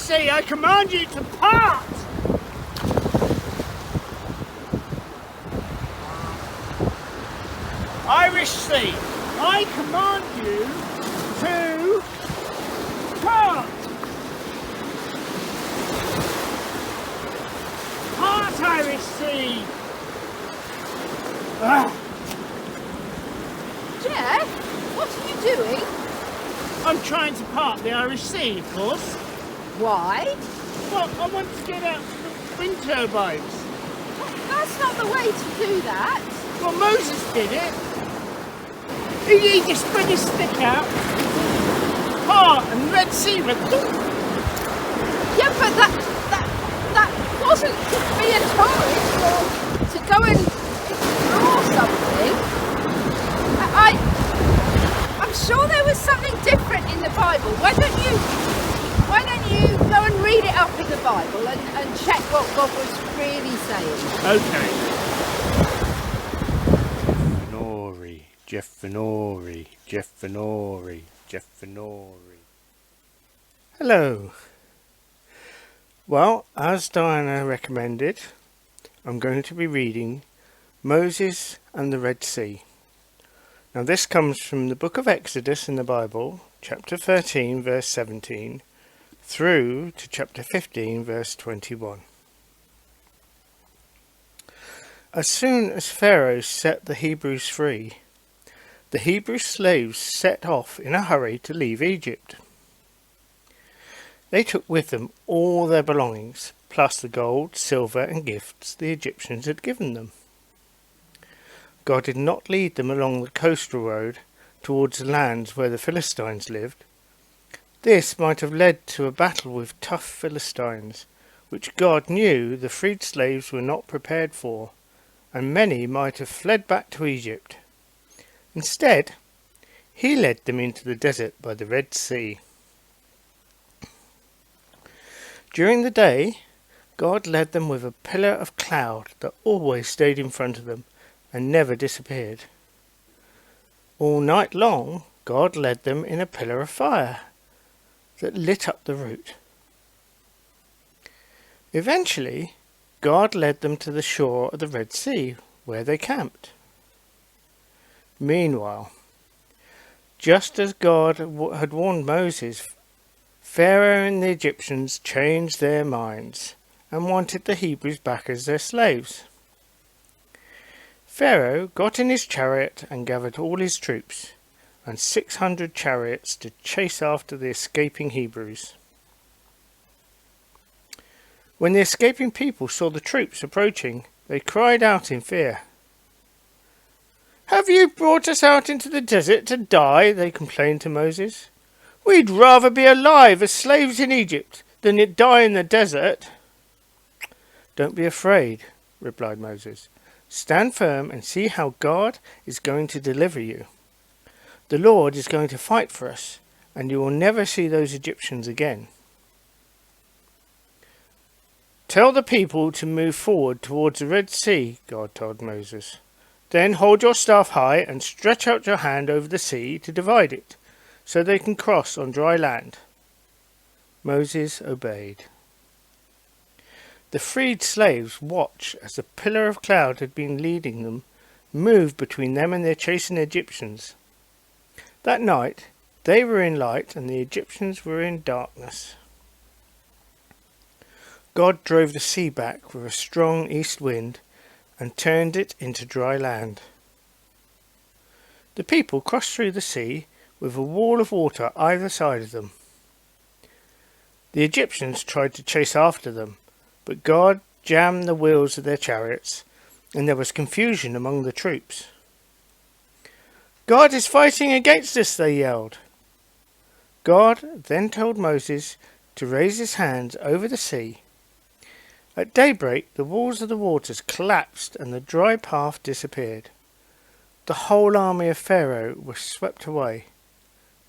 Sea, I command you to part! Irish Sea, I command you to part! Part, Irish Sea! Jeff, what are you doing? I'm trying to part the Irish Sea, of course. Why? Well, I want to get out to the wind turbines. That's not the way to do that. Well, Moses did it. He just spread his stick out, part, and the Red Sea went. Yeah, but that wasn't to be a tourist or to go and explore something. I'm sure there was something different in the Bible. Why don't you go and read it up in the Bible and check what God was really saying? Okay. Jeff Finori. Hello. Well, as Diana recommended, I'm going to be reading Moses and the Red Sea. Now this comes from the book of Exodus in the Bible, chapter 13, verse 17, through to chapter 15, verse 21. As soon as Pharaoh set the Hebrews free, the Hebrew slaves set off in a hurry to leave Egypt. They took with them all their belongings, plus the gold, silver and gifts the Egyptians had given them. God did not lead them along the coastal road towards the lands where the Philistines lived. This might have led to a battle with tough Philistines, which God knew the freed slaves were not prepared for, and many might have fled back to Egypt. Instead, he led them into the desert by the Red Sea. During the day, God led them with a pillar of cloud that always stayed in front of them and never disappeared. All night long, God led them in a pillar of fire that lit up the route. Eventually, God led them to the shore of the Red Sea, where they camped. Meanwhile, just as God had warned Moses, Pharaoh and the Egyptians changed their minds and wanted the Hebrews back as their slaves. Pharaoh got in his chariot and gathered all his troops, and 600 chariots to chase after the escaping Hebrews. When the escaping people saw the troops approaching, they cried out in fear. "Have you brought us out into the desert to die?" they complained to Moses. "We'd rather be alive as slaves in Egypt than die in the desert." "Don't be afraid," replied Moses. "Stand firm and see how God is going to deliver you. The Lord is going to fight for us, and you will never see those Egyptians again." "Tell the people to move forward towards the Red Sea," God told Moses. "Then hold your staff high and stretch out your hand over the sea to divide it, so they can cross on dry land." Moses obeyed. The freed slaves watched as the pillar of cloud had been leading them move between them and their chasing Egyptians. That night they were in light and the Egyptians were in darkness. God drove the sea back with a strong east wind and turned it into dry land. The people crossed through the sea with a wall of water either side of them. The Egyptians tried to chase after them, but God jammed the wheels of their chariots, and there was confusion among the troops. "God is fighting against us," they yelled. God then told Moses to raise his hands over the sea. At daybreak, the walls of the waters collapsed and the dry path disappeared. The whole army of Pharaoh was swept away.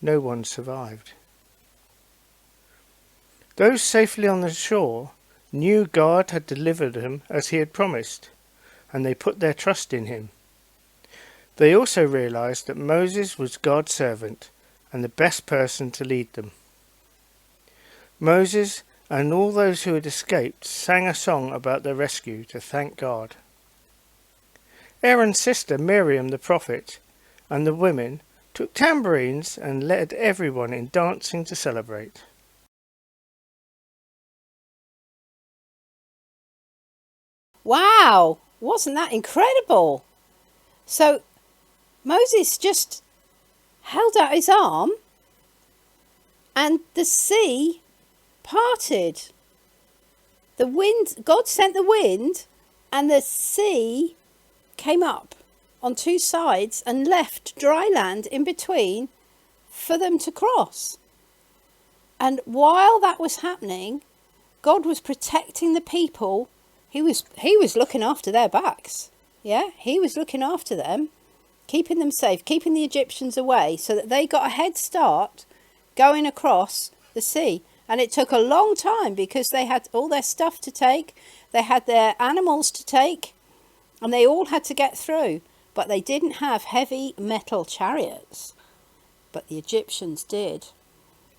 No one survived. Those safely on the shore knew God had delivered them as he had promised, and they put their trust in him. They also realized that Moses was God's servant and the best person to lead them. Moses and all those who had escaped sang a song about their rescue to thank God. Aaron's sister Miriam the prophet and the women took tambourines and led everyone in dancing to celebrate. Wow, wasn't that incredible? So Moses just held out his arm and the sea parted. The wind, God sent the wind, and the sea came up on two sides and left dry land in between for them to cross. And while that was happening, God was protecting the people. He was looking after their backs. Yeah, he was looking after them, keeping them safe, keeping the Egyptians away so that they got a head start going across the sea. And it took a long time because they had all their stuff to take, they had their animals to take, and they all had to get through. But they didn't have heavy metal chariots. But the Egyptians did.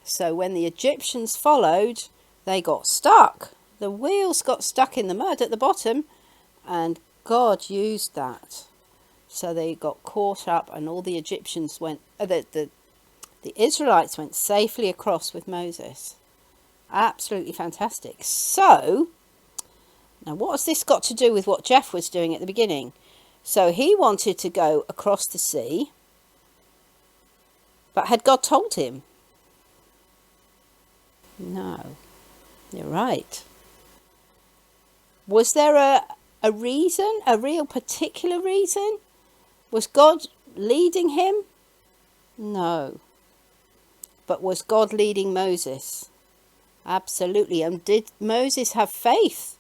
So when the Egyptians followed, they got stuck. The wheels got stuck in the mud at the bottom, and God used that. So they got caught up, and all the Egyptians went, the Israelites went safely across with Moses. Absolutely fantastic. So, now what has this got to do with what Jeff was doing at the beginning? So he wanted to go across the sea, but had God told him? No, you're right. Was there a reason, a real particular reason? Was God leading him? No. But was God leading Moses? Absolutely. And did Moses have faith?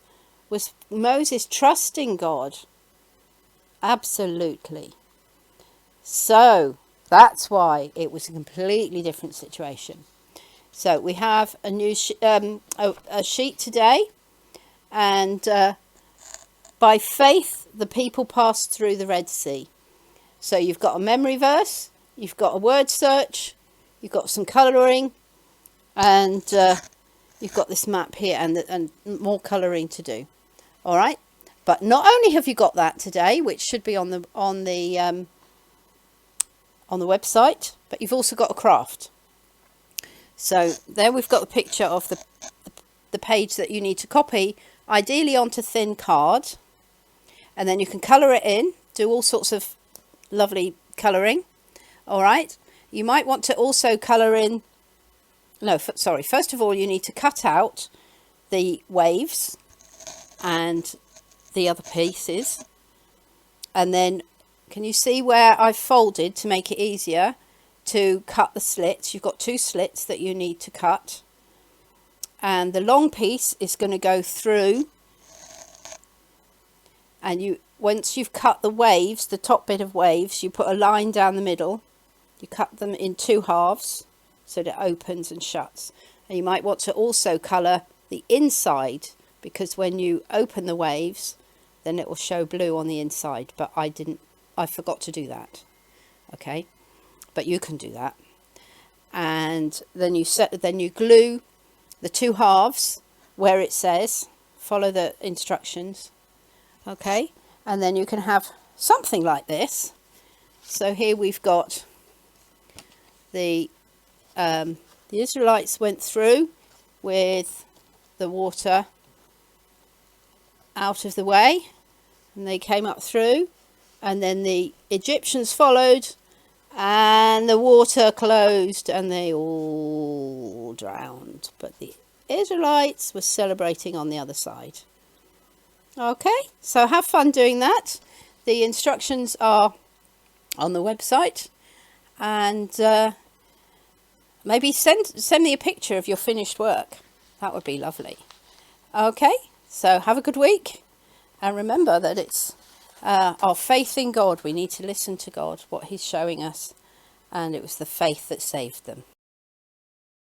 Was Moses trusting God? Absolutely. So that's why it was a completely different situation. So we have a new a sheet today, and by faith the people passed through the Red Sea. So you've got a memory verse, you've got a word search, you've got some colouring, and you've got this map here and more colouring to do. All right, but not only have you got that today, which should be on the website, but you've also got a craft. So there we've got the picture of the page that you need to copy, ideally onto thin card, and then you can colour it in, do all sorts of lovely colouring. All right, you might want to also colour in, first of all you need to cut out the waves and the other pieces, and then can you see where I've folded to make it easier to cut the slits? You've got two slits that you need to cut, and the long piece is going to go through, and once you've cut the waves, the top bit of waves, you put a line down the middle, you cut them in two halves so that it opens and shuts. And you might want to also colour the inside, because when you open the waves then it will show blue on the inside, but I forgot to do that. Okay, but you can do that. And then you glue the two halves where it says follow the instructions. Okay, and then you can have something like this. So here we've got the Israelites went through with the water out of the way, and they came up through, and then the Egyptians followed, and the water closed and they all drowned, but the Israelites were celebrating on the other side. Okay, so have fun doing that. The instructions are on the website, and maybe send me a picture of your finished work. That would be lovely. Okay, so have a good week, and remember that it's our faith in God. We need to listen to God, what he's showing us, and it was the faith that saved them.